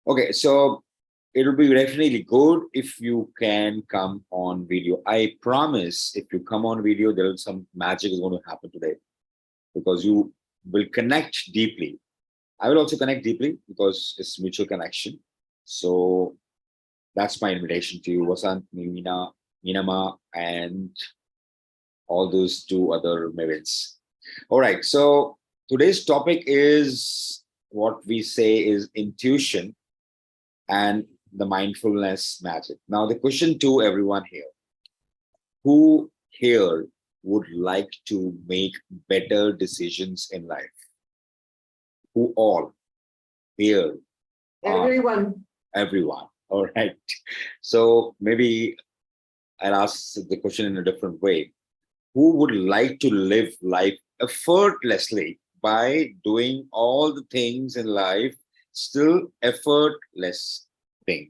Okay, so it will be definitely good if you can come on video. I promise if you come on video, there is some magic is going to happen today because you will connect deeply. I will also connect deeply because it's mutual connection. So that's my invitation to you, Vasant, Meena, Minama, and all those two other Mavens. All right. So today's topic is what we say is intuition and the mindfulness magic. Now, the question to everyone here, who here would like to make better decisions in life? Who all here are? Everyone. Everyone. All right. So maybe I'll ask the question in a different way. Who would like to live life effortlessly by doing all the things in life, still effortless thing,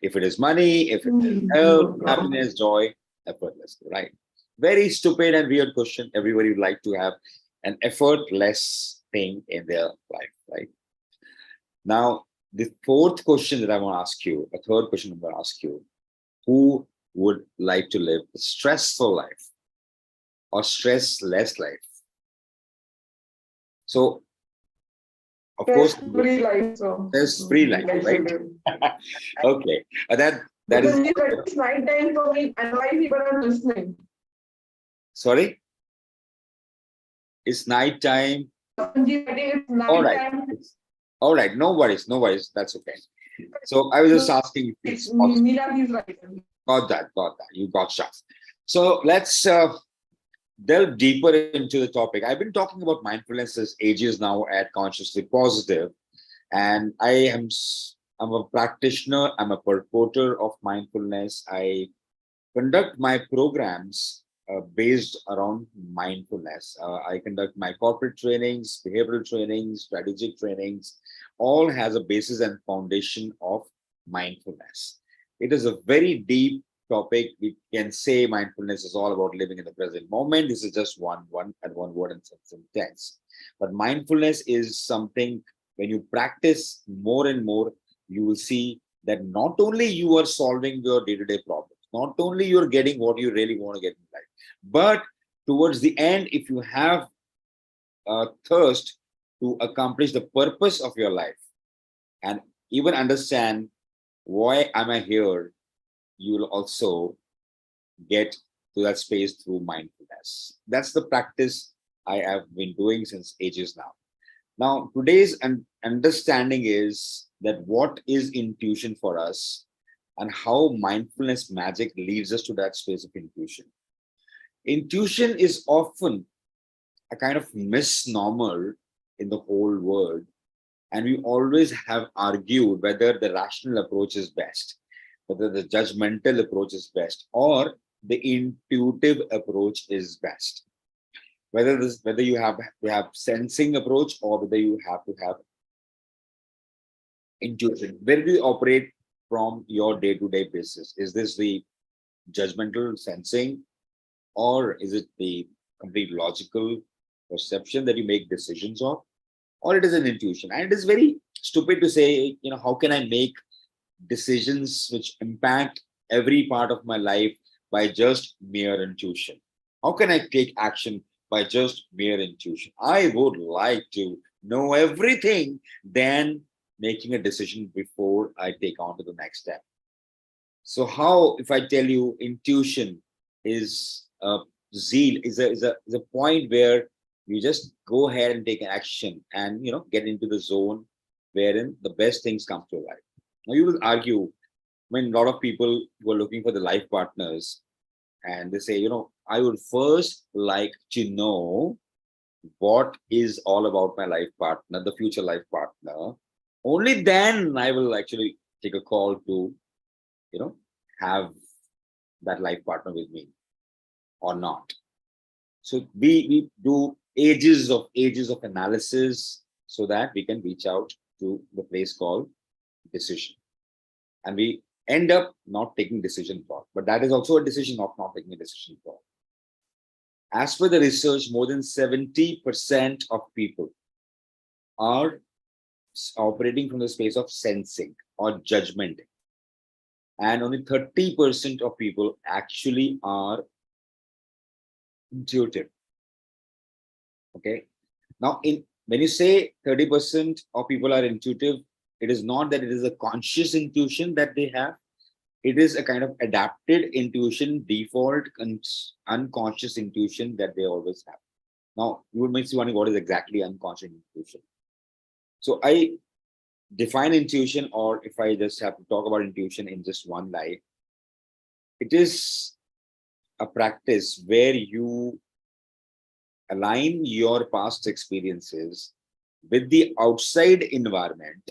if it is money, if it is health, happiness, joy, effortlessly, right? Very stupid and weird question. Everybody would like to have an effortless thing in their life, right? Now, the fourth question that I want to ask you, a third question I'm going to ask you, who would like to live a stressful life or stressless life? So, of course, Free life. So there's free life, right? Okay, that is. It's night time for me, and why people are listening? Sorry, it's night time. I think it's All night right, time. all right. No worries, no worries. That's okay. So I was just asking if it's possible. Meera is right. Got that. You got shot. So let's delve deeper into the topic. I've been talking about mindfulness as ages now at Consciously Positive, and I'm a practitioner. I'm a purporter of mindfulness. I conduct my programs based around mindfulness. I conduct my corporate trainings, behavioral trainings, strategic trainings. All has a basis and foundation of mindfulness. It is a very deep topic. We can say mindfulness is all about living in the present moment. This is just one word and sentence. But mindfulness is something when you practice more and more, you will see that not only you are solving your day-to-day problems, not only you're getting what you really want to get in life, but towards the end, if you have a thirst to accomplish the purpose of your life and even understand why am I here, you will also get to that space through mindfulness. That's the practice I have been doing since ages now. Now, today's understanding is that what is intuition for us and how mindfulness magic leads us to that space of intuition. Intuition is often a kind of misnomer in the whole world, and we always have argued whether the rational approach is best, whether the judgmental approach is best, or the intuitive approach is best. Whether you have to have sensing approach or whether you have to have intuition. Where do you operate from your day-to-day basis? Is this the judgmental sensing, or is it the complete logical perception that you make decisions of, or it is an intuition? And it is very stupid to say, how can I make decisions which impact every part of my life by just mere intuition? How can I take action by just mere intuition? I would like to know everything, then making a decision before I take on to the next step. So how, if I tell you intuition is a zeal, is a point where you just go ahead and take an action and get into the zone wherein the best things come to life. Now you will argue, when a lot of people who are looking for the life partners and they say, I would first like to know what is all about my life partner, the future life partner. Only then I will actually take a call to, have that life partner with me or not. So we do ages of analysis so that we can reach out to the place called decision. And we end up not taking decision call, but that is also a decision of not taking a decision call. As per the research, more than 70% of people are operating from the space of sensing. or judgment. And only 30% of people actually are intuitive. Okay. Now, when you say 30% of people are intuitive, it is not that it is a conscious intuition that they have. It is a kind of adapted intuition, default unconscious intuition that they always have. Now, you might be wondering what is exactly unconscious intuition. So I define intuition, or if I just have to talk about intuition in just one line, it is a practice where you align your past experiences with the outside environment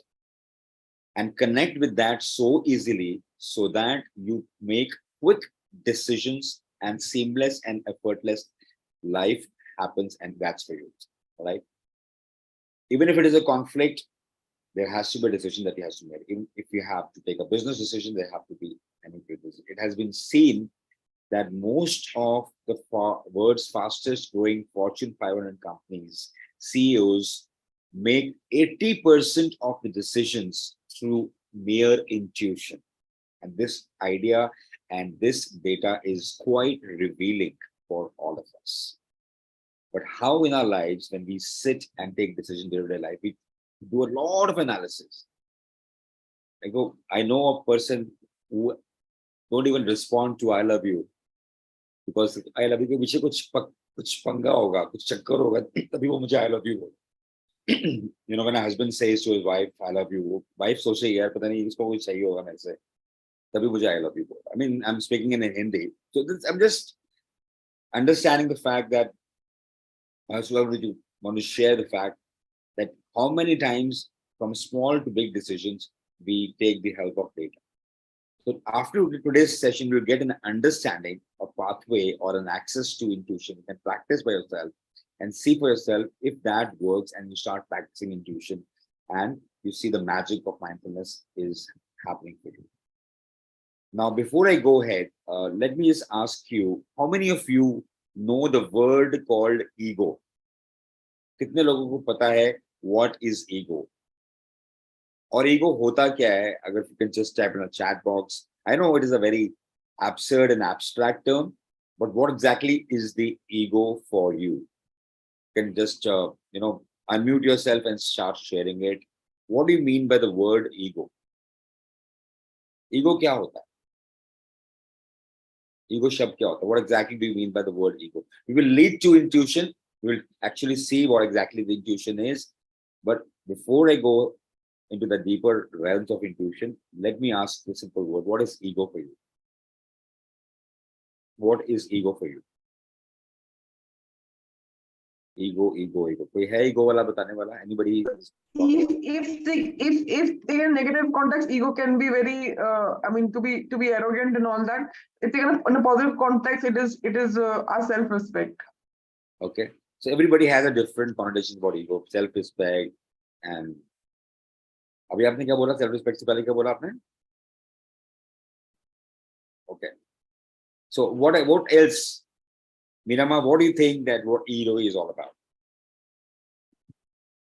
and connect with that so easily so that you make quick decisions and seamless and effortless life happens, and that's for you. Right? Even if it is a conflict, there has to be a decision that he has to make. Even if you have to take a business decision, there have to be an increase. It has been seen that most of the world's fastest growing Fortune 500 companies, CEOs, make 80% of the decisions through mere intuition. And this idea and this data is quite revealing for all of us. But how in our lives, when we sit and take decisions in everyday life, we do a lot of analysis. I know a person who don't even respond to "I love you" because "I love you" के पीछे कुछ पंगा होगा, कुछ चक्कर होगा, तभी वो मुझे "I love you" बोले. You know, when a husband says to his wife "I love you," wife सोचे यार पता नहीं इसको कुछ चाहिए होगा मेरे से, तभी मुझे "I love you" बोला. I mean, I'm speaking in Hindi, so I'm just understanding the fact that I also want to share the fact that how many times from small to big decisions we take the help of data. So after today's session, you'll get an understanding, a pathway, or an access to intuition. You can practice by yourself and see for yourself if that works, and you start practicing intuition, and you see the magic of mindfulness is happening for you. Now, before I go ahead, let me just ask you, how many of you know the word called ego? कितने लोगों को पता है what is ego? और ego होता क्या है? अगर you can just type in a chat box. I know it is a very absurd and abstract term, but what exactly is the ego for you? You can just unmute yourself and start sharing it. What do you mean by the word ego? Ego क्या होता है? Ego शब्द क्या होता है? What exactly do you mean by the word ego? We will lead to intuition. We will actually see what exactly the intuition is. But before I go into the deeper realms of intuition, let me ask the simple word. What is ego for you? What is ego for you? Ego. कोई है ego वाला बताने वाला? Anybody? If in a negative context, ego can be very, to be arrogant and all that. If taken in a positive context, it is our self-respect. Okay, so everybody has a different connotation about ego, self-respect, and अभी आपने क्या बोला? Self-respect से पहले क्या बोला आपने? Okay, so what else? Mirama, what do you think that what ego is all about?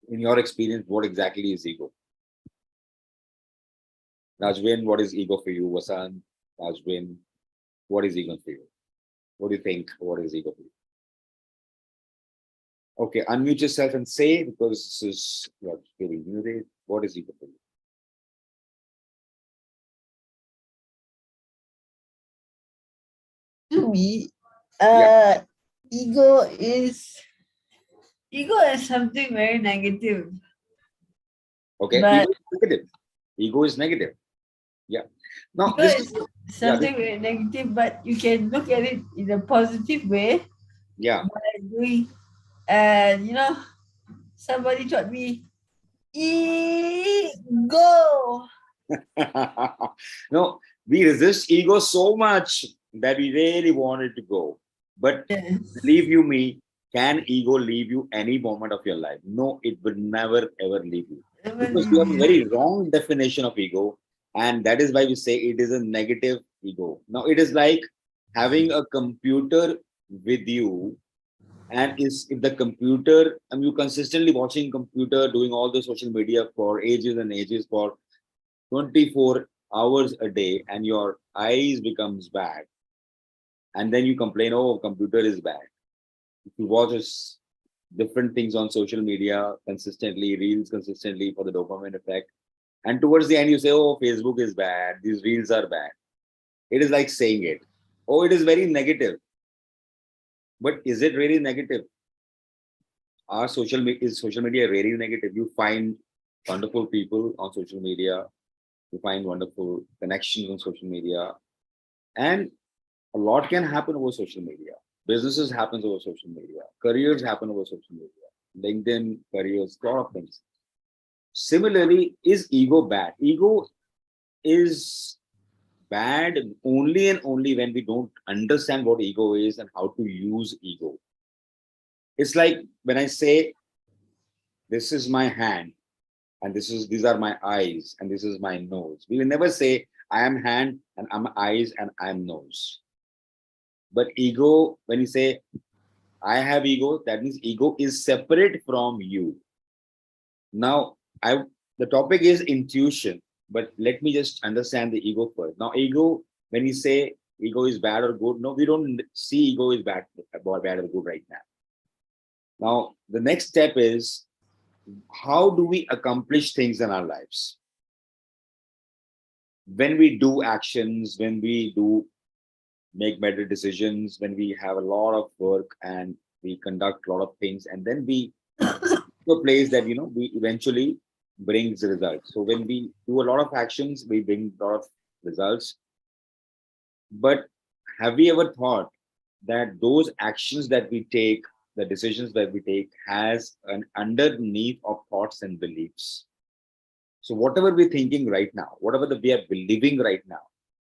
In your experience, what exactly is ego? Rajvin, what is ego for you? Vasant, Rajvin, what is ego for you? What do you think? What is ego for you? Okay, unmute yourself and say, because this is very muted. What is ego for you? To me, ego is something very negative. Okay, But ego is negative. Yeah. Now, ego this is something very negative, but you can look at it in a positive way. Yeah. By doing, and somebody taught me ego. No, we resist ego so much that we really want it to go. But Yes. believe you me, can ego leave you any moment of your life? No, it would never ever leave you. Because you have a very wrong definition of ego. And that is why we say it is a negative ego. Now, it is like having a computer with you. And if the computer, you consistently watching computer, doing all the social media for ages and ages, for 24 hours a day and your eyes becomes bad, and then you complain, oh, computer is bad. If you watch different things on social media consistently, reels consistently for the dopamine effect, and towards the end you say, oh, Facebook is bad, these reels are bad. It is like saying it. Oh, it is very negative. But is it really negative? Is social media really negative? You find wonderful people on social media, you find wonderful connections on social media, and a lot can happen over social media. Businesses happens over social media, careers happen over social media, LinkedIn, careers, a lot of things. Similarly, is ego bad? Ego is bad only and only when we don't understand what ego is and how to use ego. It's like when I say, this is my hand, and these are my eyes, and this is my nose. We will never say, I am hand and I'm eyes and I'm nose. But ego, when you say, I have ego, that means ego is separate from you. Now, the topic is intuition, but let me just understand the ego first. Now, ego, when we say ego is bad or good, no, we don't see ego is bad or good right now. Now, the next step is, how do we accomplish things in our lives? When we do actions, when we do make better decisions, when we have a lot of work and we conduct a lot of things, and then we to a place that we eventually brings results. So when we do a lot of actions, we bring a lot of results. But have we ever thought that those actions that we take, the decisions that we take, has an underneath of thoughts and beliefs? So whatever we're thinking right now, whatever we are believing right now,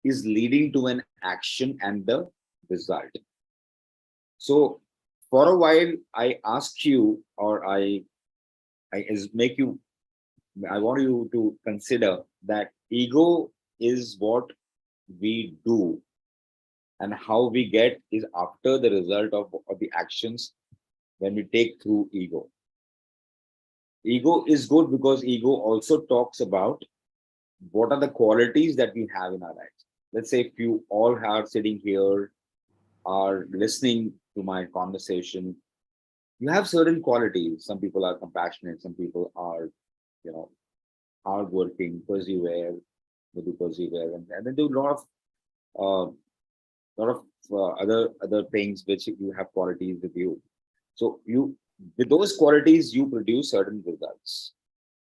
is leading to an action and the result. So for a while, I ask you, or make you, I want you to consider that ego is what we do, and how we get is after the result of the actions when we take through ego. Ego is good because ego also talks about what are the qualities that we have in our lives. Let's say if you all are sitting here, are listening to my conversation, you have certain qualities. Some people are compassionate, some people are, you know, hardworking, persevere, they do persevere, and then do a lot of other things which you have qualities with you. So you, with those qualities, you produce certain results.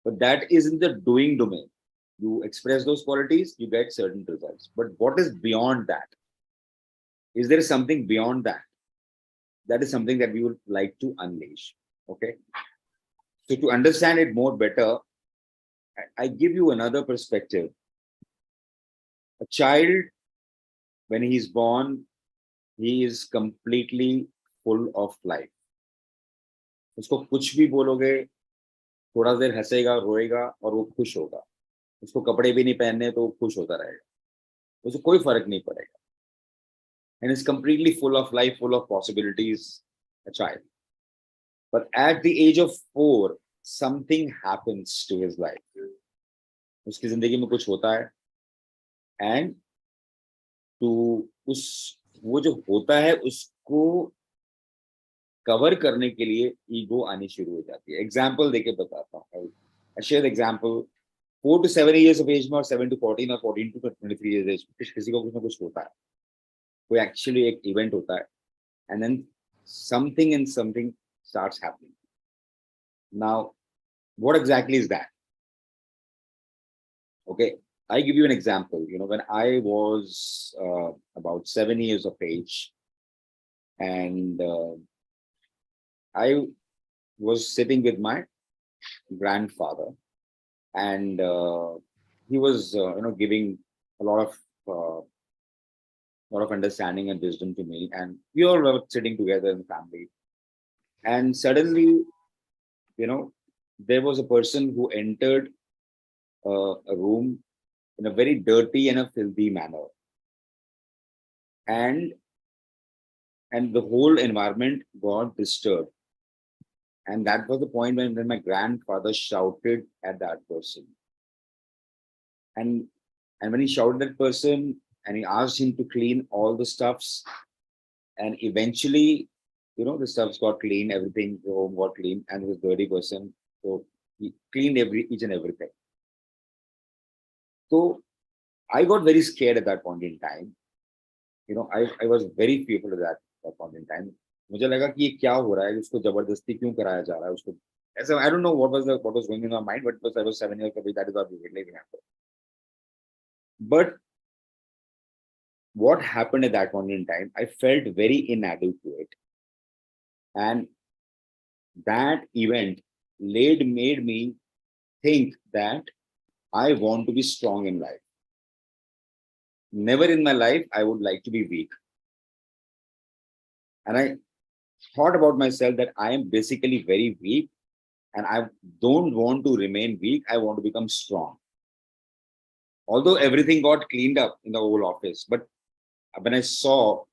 But that is in the doing domain. You express those qualities, you get certain results. But what is beyond that? Is there something beyond that? That is something that we would like to unleash. Okay. So to understand it more better, I give you another perspective. A child, when he is born, he is completely full of life. उसको कुछ भी बोलोगे, थोड़ा देर हंसेगा, रोएगा और वो खुश होगा. उसको कपड़े भी नहीं पहनने तो वो खुश होता रहेगा. उसको कोई फर्क नहीं पड़ेगा. And is completely full of life, full of possibilities, a child. But at the age of 4, something happens to his life. उसकी जिंदगी में कुछ होता है, and to उस वो जो होता है उसको कवर करने के लिए ईगो आनी शुरू हो जाती है. एग्जाम्पल देके बताता हूँ. I share the example. 4 to 7 years of age में, और 7 to 14 और 14 to 23 years age में किसी को कुछ ना कुछ होता है. कोई एक्चुअली एक इवेंट होता है, and then something starts happening. Now, what exactly is that? Okay, I give you an example. When I was about 7 years of age, and I was sitting with my grandfather, and he was, giving a lot of understanding and wisdom to me, and we all were sitting together in the family. And suddenly, there was a person who entered a room in a very dirty and a filthy manner, and the whole environment got disturbed. And that was the point when my grandfather shouted at that person. And when he shouted at that person and he asked him to clean all the stuffs, and eventually, the stuffs got clean, everything, the home got clean, and he was a dirty person. So he cleaned each and everything. So I got very scared at that point in time. I was very fearful at that point in time. मुझे लगा कि ये क्या हो रहा है, उसको जबरदस्ती क्यों कराया जा रहा है उसको ऐसा. I don't know what was going in my mind, but I was 7 years old. That is what we really remember. But what happened at that point in time, I felt very inadequate, and that event made me think that I want to be strong in life. Never in my life I would like to be weak. And I thought about myself that I am basically very weak, and I don't want to remain weak. I want to become strong. Although everything got cleaned up in the whole office, but when I saw,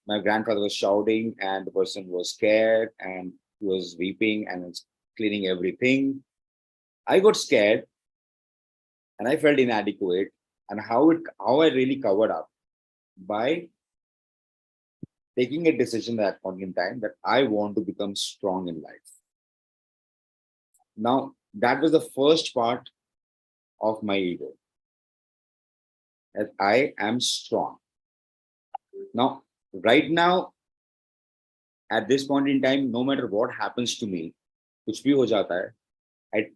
my grandfather was shouting and the person was scared and he was weeping and was cleaning everything, I got scared and I felt inadequate. And how I really covered up by taking a decision at that point in time that I want to become strong in life. Now, that was the first part of my ego, that I am strong. Now, right now, at this point in time, no matter what happens to me, कुछ भी हो जाता है, I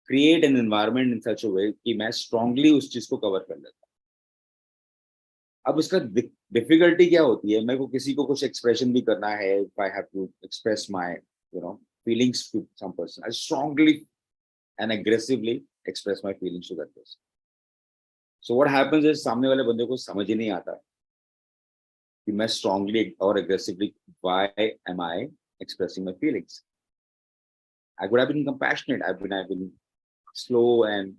create an environment in such a way कि मैं strongly उस चीज को cover कर लेता हूँ. अब इसका डिफिकल्टी क्या होती है, मेरे को किसी को कुछ एक्सप्रेशन भी करना है, if I have to express my feelings to some person, I strongly and aggressively express my feelings to that person. So what happens is सामने वाले बंदे को समझ ही नहीं आता कि मैं strongly or aggressively, why am I expressing my feelings? I could have been compassionate. I've been slow and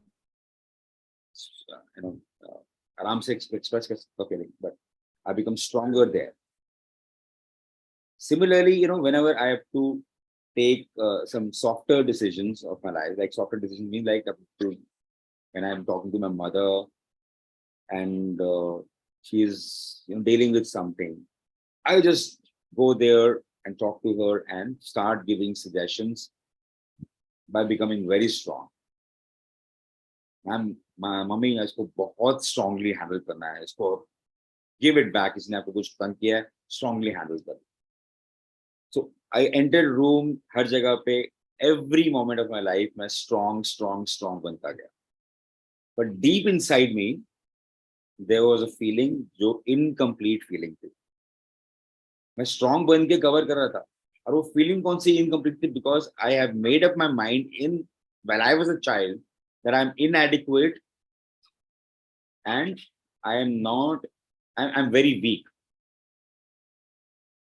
आराम से express the feeling, but I become stronger there. Similarly, whenever I have to take some softer decisions of my life, like softer decisions mean like when I'm talking to my mother and she is dealing with something, I just go there and talk to her and start giving suggestions by becoming very strong. Mummy इसको बहुत strongly handle करना है, इसको give it back, इसने आपको कुछ तंग किया है, strongly handle कर. So I entered room, हर जगह पे, every moment of my life मैं strong बनता गया. But deep inside me, there was a feeling जो incomplete feeling थी. मैं strong बन के cover कर रहा था, और वो feeling कौन सी incomplete थी, because I have made up my mind when I was a child that I'm inadequate and I'm very weak.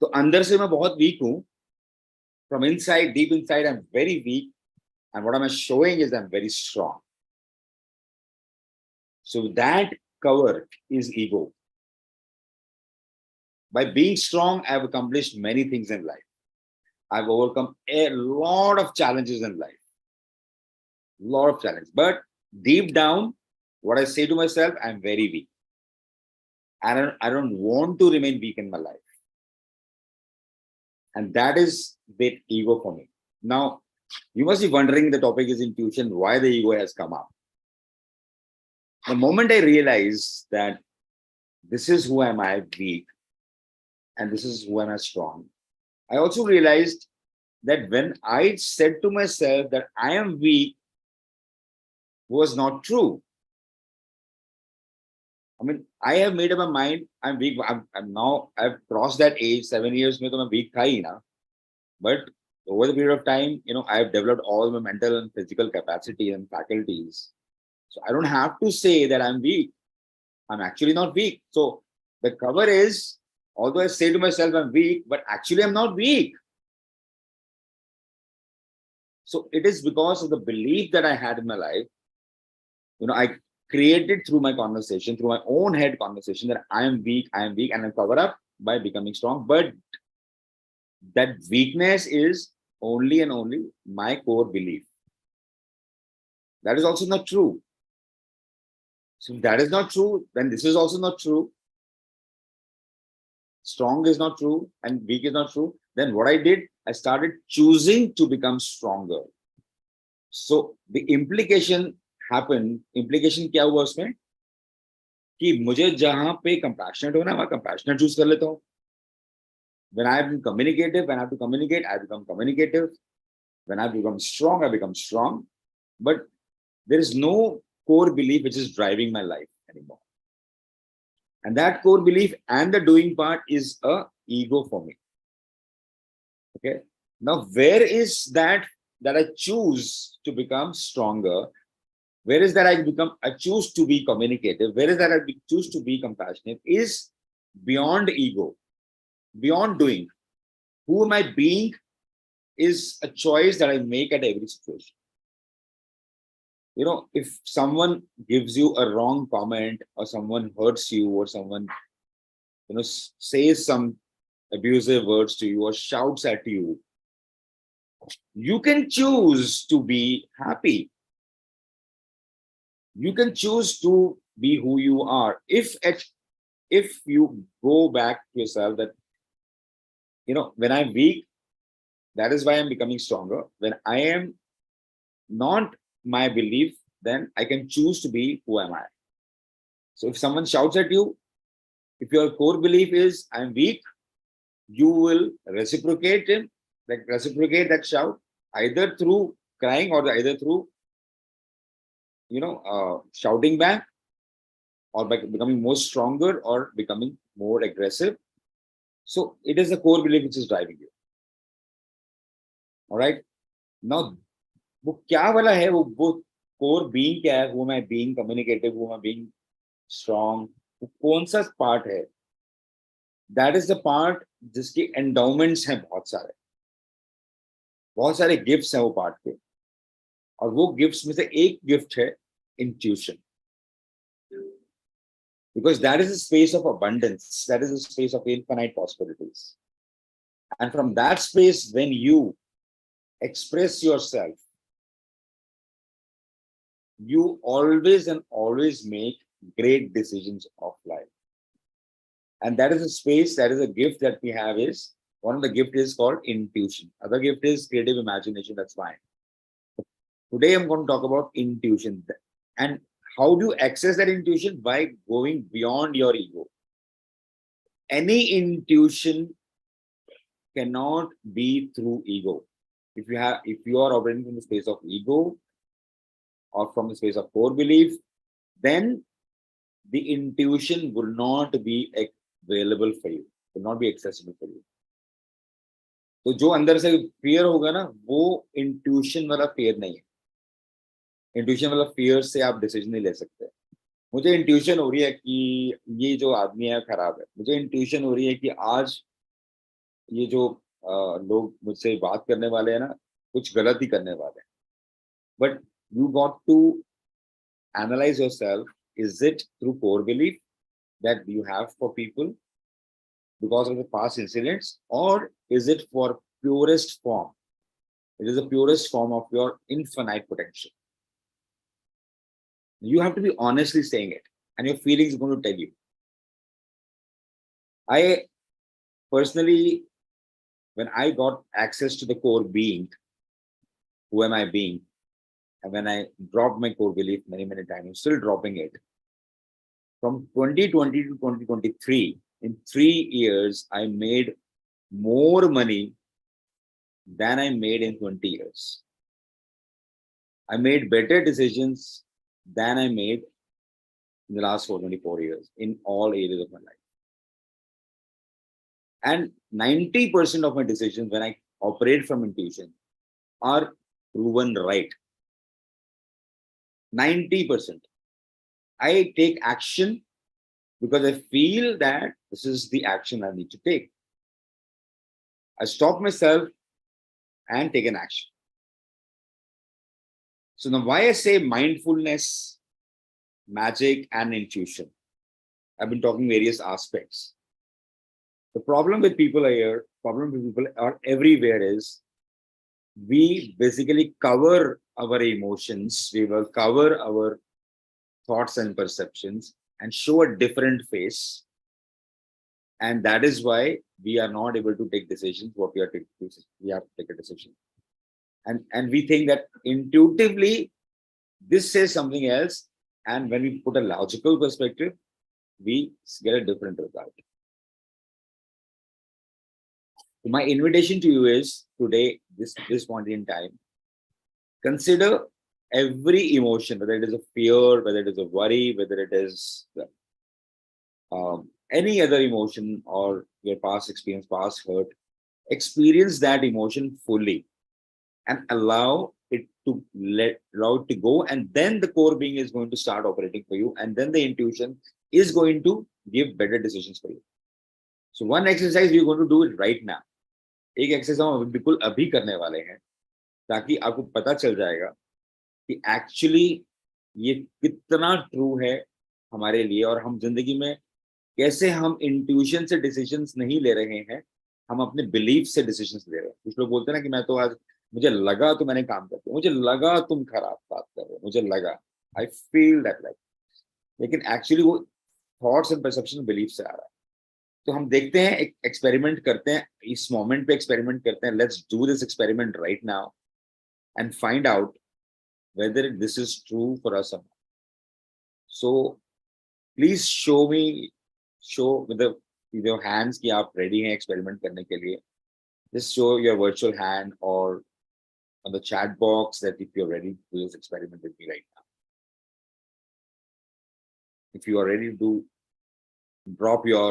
तो अंदर से मैं बहुत weak हूँ. From inside, deep inside, I'm very weak, and what am I showing is I'm very strong. So that cover is ego. By being strong, I've accomplished many things in life. I've overcome a lot of challenges in life. Lot of challenges. But deep down, what I say to myself, I'm very weak. I don't want to remain weak in my life. And that is the ego for me. Now, you must be wondering, the topic is intuition, why the ego has come up. The moment I realized that this is who am I, weak, and this is who am I, strong, I also realized that when I said to myself that I am weak, was not true. I mean, I have made up my mind, I'm weak. I'm now, I've crossed that age, 7 years, mein to main weak tha hi na. But over the period of time, I've developed all my mental and physical capacity and faculties. So I don't have to say that I'm weak. I'm actually not weak. So the cover is, although I say to myself I'm weak, but actually I'm not weak. So it is because of the belief that I had in my life. I created through my conversation, through my own head conversation, that I am weak, and I cover up by becoming strong. But that weakness is only and only my core belief. That is also not true. So if that is not true, then this is also not true. Strong is not true and weak is not true. Then what I did, I started choosing to become stronger. So the implication happened. Implication क्या हुआ उसमें कि मुझे जहां पे compassionate होना है वहां compassionate choose कर लेता हूँ. When I am communicative, when I have to communicate, I become communicative. When I become strong, I become strong. But there is no core belief which is driving my life anymore. And that core belief and the doing part is a ego for me. Okay. Now, where is that I choose to become stronger? Where is that I choose to be communicative? Where is that I choose to be compassionate? Is beyond ego, beyond doing. Who am I being is a choice that I make at every situation. You know, if someone gives you a wrong comment or someone hurts you or someone, you know, says some abusive words to you or shouts at you, you can choose to be happy. You can choose to be who you are. If you go back to yourself that, you know, when I'm weak, that is why I'm becoming stronger. When I am not my belief, then I can choose to be who am I. So if someone shouts at you, if your core belief is I'm weak, you will reciprocate him, like reciprocate that shout, either through crying or either through, you know, shouting back, or by becoming more stronger or becoming more aggressive. So it is the core belief which is driving you. All right. Now, वो क्या वाला है वो core being क्या है? Who am I being communicative? Who am I being strong? वो कौन सा part है? That is the part जिसके endowments हैं बहुत सारे gifts हैं वो part के, और वो gifts में से एक gift है intuition, because that is a space of abundance, that is a space of infinite possibilities, and from that space, when you express yourself, you always and always make great decisions of life. And that is a space, that is a gift that we have. Is one of the gift is called intuition. Other gift is creative imagination. That's fine. Today I'm going to talk about intuition. And how do you access that intuition? By going beyond your ego. Any intuition cannot be through ego. If you are operating from the space of ego or from the space of core belief, then the intuition will not be available for you, will not be accessible for you. तो जो अंदर से fear होगा ना, वो intuition वाला fear नहीं है. Intuition वाला fear से आप decision नहीं ले सकते. मुझे intuition हो रही है कि ये जो आदमी है खराब है. मुझे intuition हो रही है कि आज ये जो लोग मुझसे बात करने वाले हैं ना, कुछ गलत ही करने वाले हैं. But you got to analyze yourself. Is it through core belief that you have for people because of the past incidents, or is it for purest form? It is the purest form of your infinite potential. You have to be honestly saying it, and your feelings are going to tell you. I personally, when I got access to the core being, who am I being? And when I dropped my core belief many times, I'm still dropping it. From 2020 to 2023, in 3 years, I made more money than I made in 20 years. I made better decisions than I made in the last 24 years in all areas of my life. And 90% of my decisions, when I operate from intuition, are proven right. 90%. I take action because I feel that this is the action I need to take. I stop myself and take an action. So now why I say mindfulness, magic, and intuition. I've been talking various aspects. The problem with people are everywhere is we basically cover our emotions, we will cover our thoughts and perceptions and show a different face. And that is why we are not able to take decisions. What we are taking, we have to take a decision. And we think that intuitively this says something else. And when we put a logical perspective, we get a different result. So my invitation to you is today, this point in time, consider every emotion, whether it is a fear, whether it is a worry, whether it is any other emotion or your past experience, past hurt, experience that emotion fully and allow it to go. And then the core being is going to start operating for you. And then the intuition is going to give better decisions for you. So one exercise we're going to do it right now. एक exercise हम बिल्कुल अभी करने वाले हैं ताकि आपको पता चल जाएगा कि एक्चुअली ये कितना ट्रू है हमारे लिए और हम जिंदगी में कैसे हम इंट्यूशन से डिसीजंस नहीं ले रहे हैं, हम अपने बिलीफ से डिसीजंस ले रहे हैं। कुछ लोग बोलते हैं ना कि मैं तो आज मुझे लगा तो मैंने काम कर दिया, मुझे लगा तुम खराब बात कर रहे हो, मुझे लगा, आई फील दैट लाइक, लेकिन एक्चुअली वो थॉट्स एंड परसेप्शन बिलीफ से आ रहा है। तो हम देखते हैं, एक एक्सपेरिमेंट करते हैं, इस मोमेंट पे एक्सपेरिमेंट करते हैं। Let's do this experiment right now and find out whether this is true for us. So please show with your hands कि आप रेडी हैं एक्सपेरिमेंट करने के लिए। Just show your virtual hand और on the chat box that if you're ready to do this experiment with me right now. If you are ready to drop your,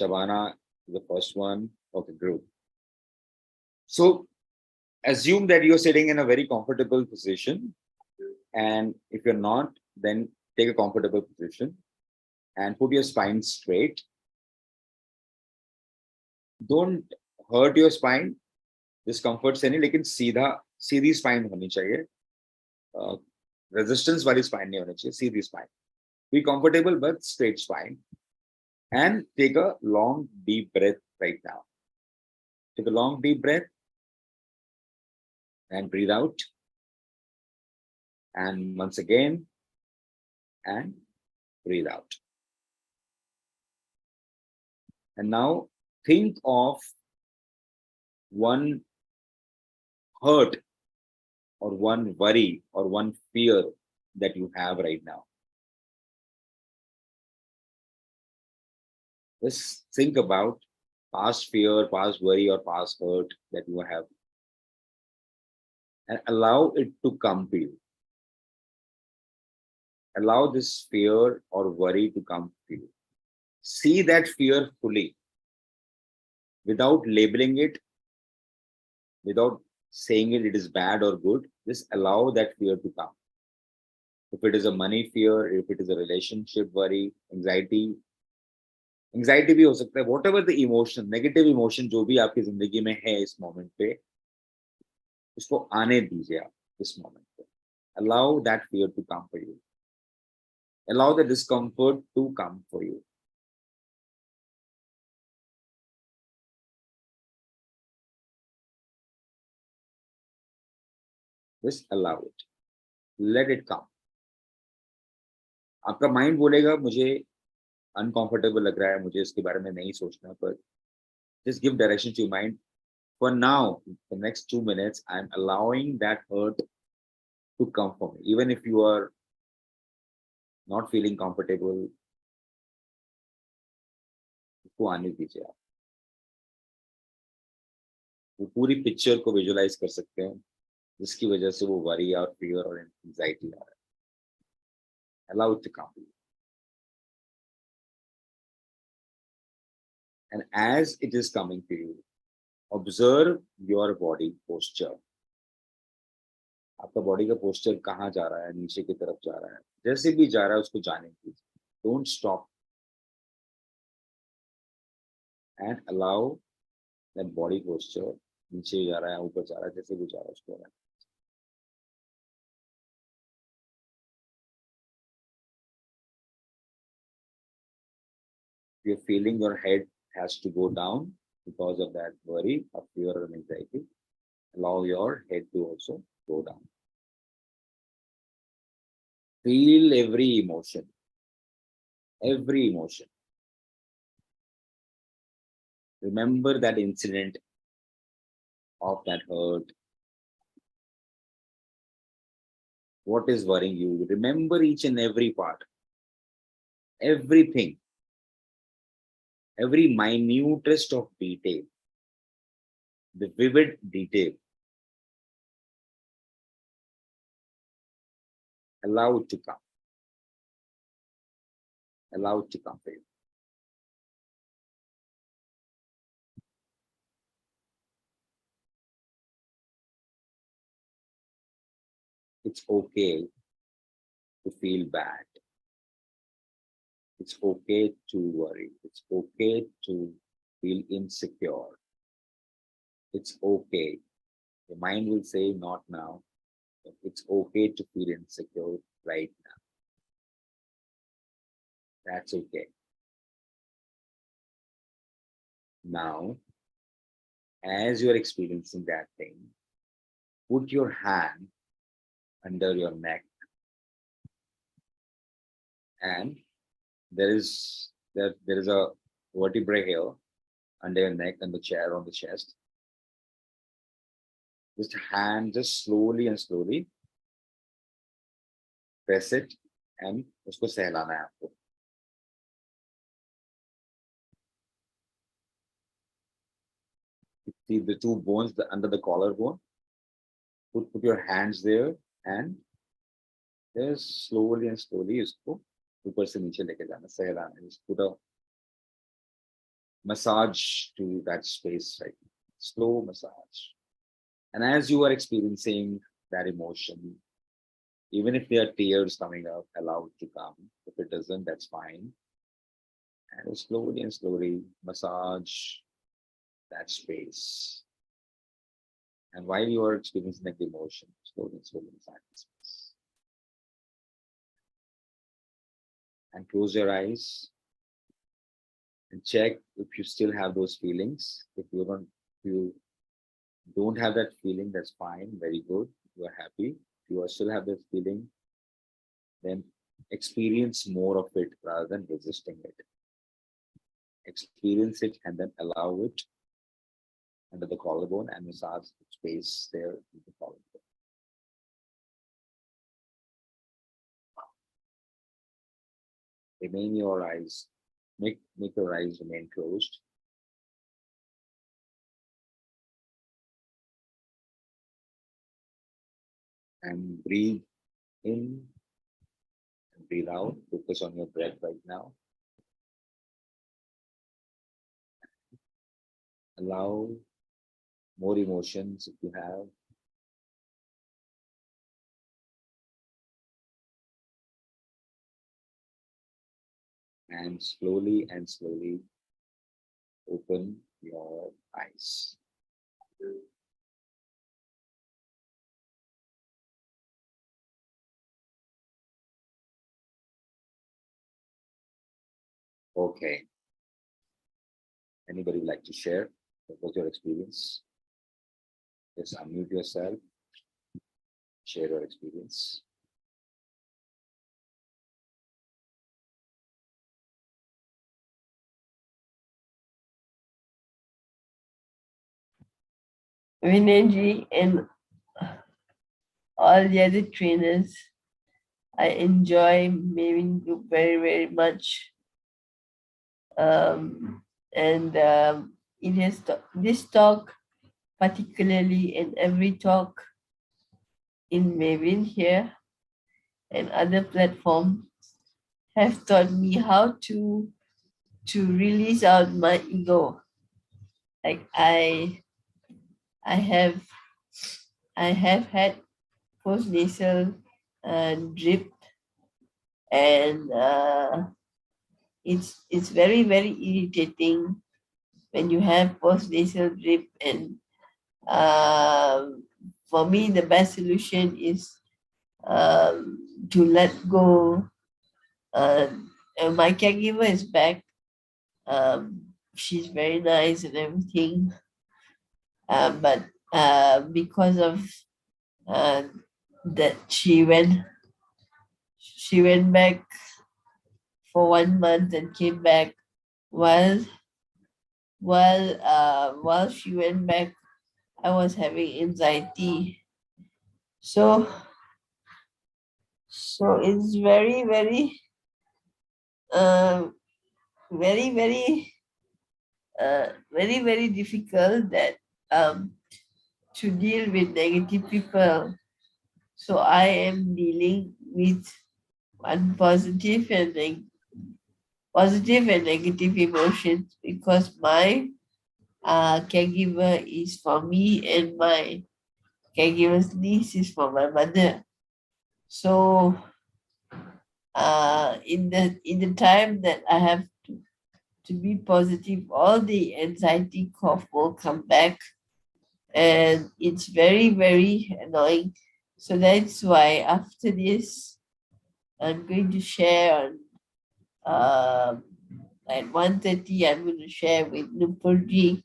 Shabana is the first one of the group. So assume that you're sitting in a very comfortable position, and if you're not, then take a comfortable position and put your spine straight. Don't hurt your spine, discomfort से नहीं, लेकिन सीधी spine होनी चाहिए, resistance वाली spine नहीं होनी चाहिए, सीधी spine. Be comfortable but straight spine. And take a long deep breath right now. Take a long deep breath and breathe out. And once again, and breathe out. And now think of one hurt or one worry or one fear that you have right now. Just think about past fear, past worry, or past hurt that you have, and allow it to come to you. Allow this fear or worry to come to you. See that fear fully, without labeling it, without saying it is bad or good. Just allow that fear to come. If it is a money fear, if it is a relationship worry, anxiety भी हो सकता है. Whatever the emotion, negative emotion जो भी आपकी जिंदगी में है इस मोमेंट पे, उसको आने दीजिए आप इस मोमेंट पे. Allow that fear to come for you. Allow the discomfort to come for you. Just allow it. Let it come. आपका माइंड बोलेगा मुझे अनकंफर्टेबल लग रहा है, मुझे इसके बारे में नहीं सोचना, पर just give direction to your mind. For now, the next 2 minutes, I'm allowing that hurt to come for me. Even if you are not feeling comfortable, उसको आने दीजिए आप. वो पूरी पिक्चर को विजुअलाइज कर सकते हैं जिसकी वजह से वो वरी और फियर और एंजाइटी आ रहा है. Allow it to come to you. And as it is coming to you, observe your body posture. आपका बॉडी का पोस्चर कहाँ जा रहा है, नीचे की तरफ जा रहा है, जैसे भी जा रहा है उसको जाने दीजिए. Don't stop and allow that body posture. नीचे जा रहा है, ऊपर जा रहा है, जैसे भी जा रहा है उसको. You're feeling your head has to go down because of that worry or fear or anxiety. Allow your head to also go down. Feel every emotion. Every emotion. Remember that incident of that hurt. What is worrying you? Remember each and every part. Everything. Every minutest of detail. The vivid detail. Allow it to come. Allow it to come for you. It's okay to feel bad. It's okay to worry. It's okay to feel insecure. It's okay. The mind will say, not now. But it's okay to feel insecure right now. That's okay. Now, as you're experiencing that thing, put your hand under your neck, and there is a vertebrae here under your neck and the chair on the chest. Just hand, just slowly and slowly press it and उसको सहलाना है आपको. See the two bones under the collarbone. Put your hands there and just slowly and slowly उसको ऊपर से नीचे लेके जाना, सहलाना. Just put a massage to that space, right? Slow massage. And as you are experiencing that emotion, even if there are tears coming up, allow it to come. If it doesn't, that's fine. And slowly and slowly massage that space. And while you are experiencing that emotion, slowly and slowly massage the space. And close your eyes and check if you still have those feelings. If you don't have that feeling, that's fine, very good. You are happy. If you still have that feeling, then experience more of it rather than resisting it. Experience it and then allow it under the collarbone and massage the space there in the collarbone. Remain your eyes, make your eyes remain closed. And breathe in and breathe out. Focus on your breath right now. Allow more emotions if you have. And slowly open your eyes. Okay. Anybody would like to share what was your experience? Just unmute yourself. Share your experience. Vinay and all the other trainers, I enjoy Mavin Group very, very much. And it has this talk, particularly in every talk in Mavin here and other platforms, have taught me how to release out my ego. Like I have had post-nasal drip, and it's very, very irritating when you have post-nasal drip. And for me, the best solution is to let go. And my caregiver is back. She's very nice and everything, but because of that, she she went back for 1 month and came back. While she went back, I was having anxiety. So it's very, very, very, very, very, very difficult that to deal with negative people. So I am dealing with one positive and negative emotions because my caregiver is for me and my caregiver's niece is for my mother. So in the time that I have to be positive, all the anxiety cough will come back, and it's very, very annoying. So that's why after this, I'm going to share on at 1:30. I'm going to share with Nupurji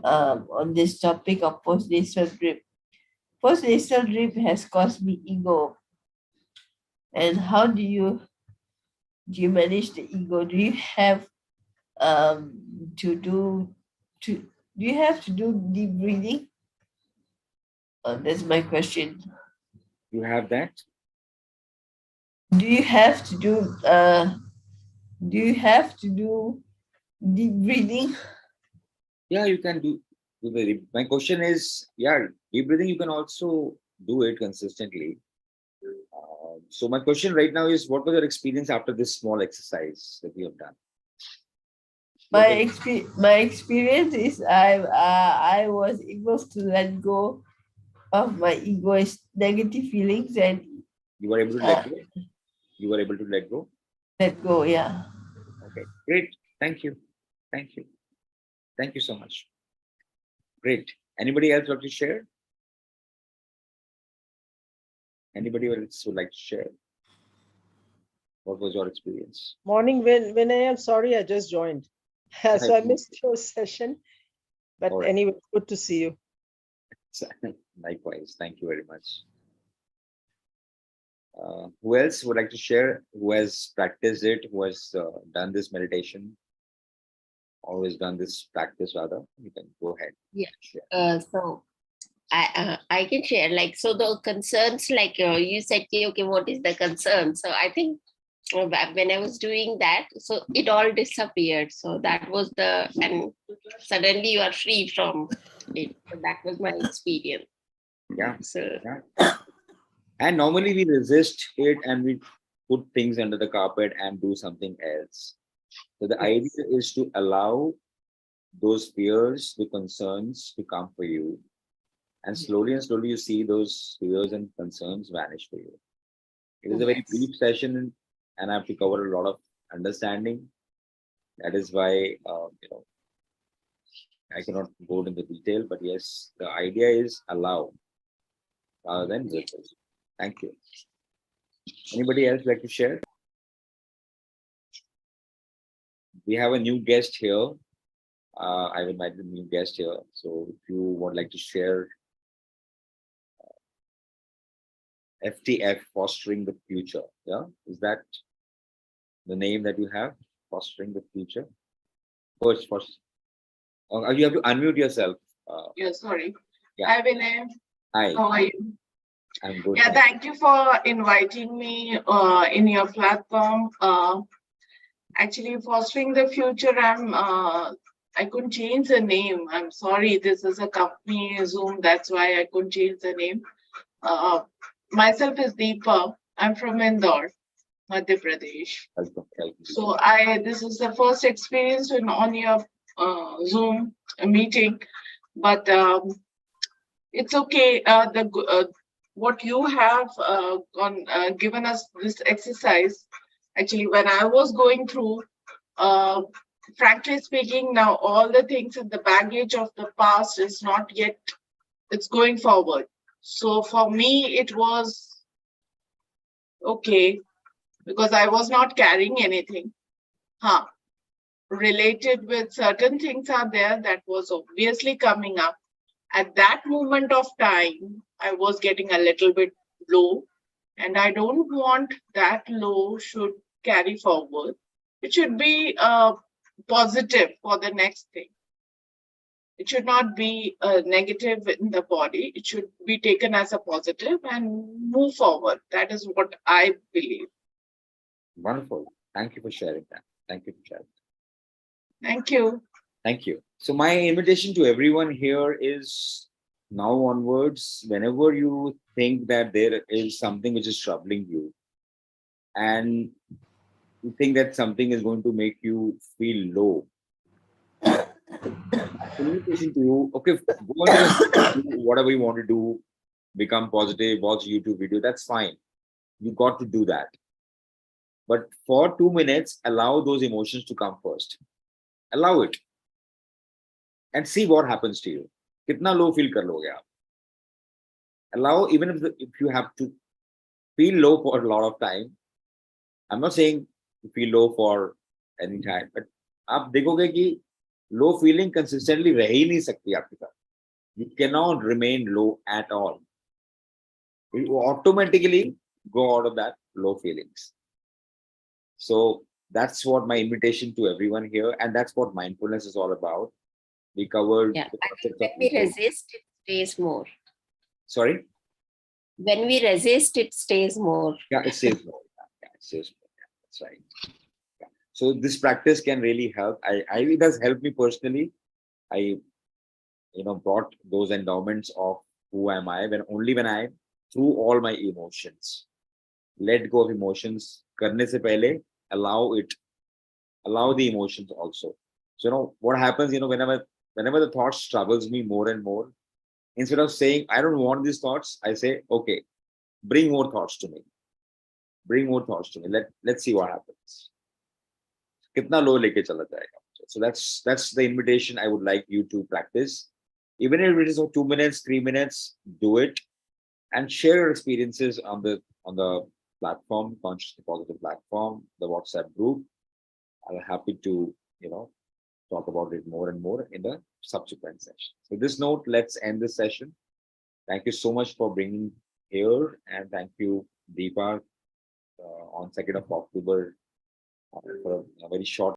on this topic of post-nasal drip. Post-nasal drip has caused me ego. And how do you manage the ego? Do you have to do deep breathing? That's my question. You have that? Do you have to do deep breathing? Yeah, you can do. My question is, yeah, deep breathing, you can also do it consistently. So my question right now is, what was your experience after this small exercise that you have done? My experience is I was able to let go of my egoist negative feelings and You were able to let go? You were able to let go? let go, yeah. Okay, great. Thank you. Thank you. Thank you so much. Great. Anybody else want to share? Anybody else would like to share? What was your experience? Morning, Vinay. I'm sorry, I just joined. So I missed your session. But All right. anyway, good to see you. Likewise. Thank you very much. Who else would like to share? Who has practiced it? Who has done this meditation? Always done this practice rather? You can go ahead. Yeah. Share. So I can share, like, so the concerns, like you said, okay, what is the concern? So I think when I was doing that, so it all disappeared. So that was and suddenly you are free from it. So that was my experience. Yeah. So Yeah. And normally we resist it and we put things under the carpet and do something else. So the idea is to allow those fears, the concerns to come for you. And slowly you see those fears and concerns vanish for you. It is a very brief session and I have to cover a lot of understanding. That is why, I cannot go into detail, but yes, the idea is allow rather than resist. Thank you. Anybody else like to share? We have a new guest here. I've invited a new guest here. So if you would like to share FTF, Fostering the Future. Yeah, is that the name that you have? Fostering the Future? First, you have to unmute yourself. Yeah, sorry. Yeah. Hi, Vinay. Hi, How are you? I'm good. Yeah, thank you for inviting me in your platform. Actually, Fostering the Future, I couldn't change the name. I'm sorry, this is a company Zoom, that's why I couldn't change the name. Myself is Deepa. I'm from Indore, Madhya Pradesh. So this is the first experience on your Zoom meeting, but it's okay. What you have given us this exercise. Actually, when I was going through, frankly speaking, now all the things in the baggage of the past is not yet. It's going forward. So for me, it was okay because I was not carrying anything. Related with certain things are there that was obviously coming up. At that moment of time, I was getting a little bit low And I don't want that low should carry forward. It should be positive for the next thing. It should not be a negative in the body. It should be taken as a positive and move forward. That is what I believe. Wonderful. Thank you for sharing that. Thank you for sharing. Thank you. Thank you. So my invitation to everyone here is now onwards, whenever you think that there is something which is troubling you and you think that something is going to make you feel low, invitation to you, okay, go on, do whatever you want to do, become positive, watch YouTube video, that's fine. You got to do that. But for 2 minutes, allow those emotions to come first. Allow it. And see what happens to you. Kitna low feel kar loge aap. Allow, even if you have to feel low for a lot of time. I'm not saying you feel low for any time, but आप देखोगे कि low feeling consistently रह ही नहीं सकती आपके साथ. You cannot remain low at all. You automatically go out of that low feelings. So that's what my invitation to everyone here, and that's what mindfulness is all about. We covered Yeah, the I think concept when of we ego. resist, it stays more. Sorry? When we resist, it stays more. Yeah, it says more. Yeah, it says more. Yeah, that's right. Yeah. So this practice can really help. It has helped me personally. I brought those endowments of who am I when I through all my emotions. Let go of emotions. Karne se pehle, allow it. Allow the emotions also. So what happens, whenever the thoughts troubles me more and more, instead of saying I don't want these thoughts, I say, okay, bring more thoughts to me. Bring more thoughts to me. Let's see what happens. Kitna low leke chala jayega. So that's the invitation I would like you to practice. Even if it is for 2 minutes, 3 minutes, do it and share your experiences on the platform, Consciously Positive platform, the WhatsApp group. I'm happy to talk about it more and more in the subsequent session. So this note, let's end this session. Thank you so much for bringing here, and thank you, Deepa, on 2nd of October for a very short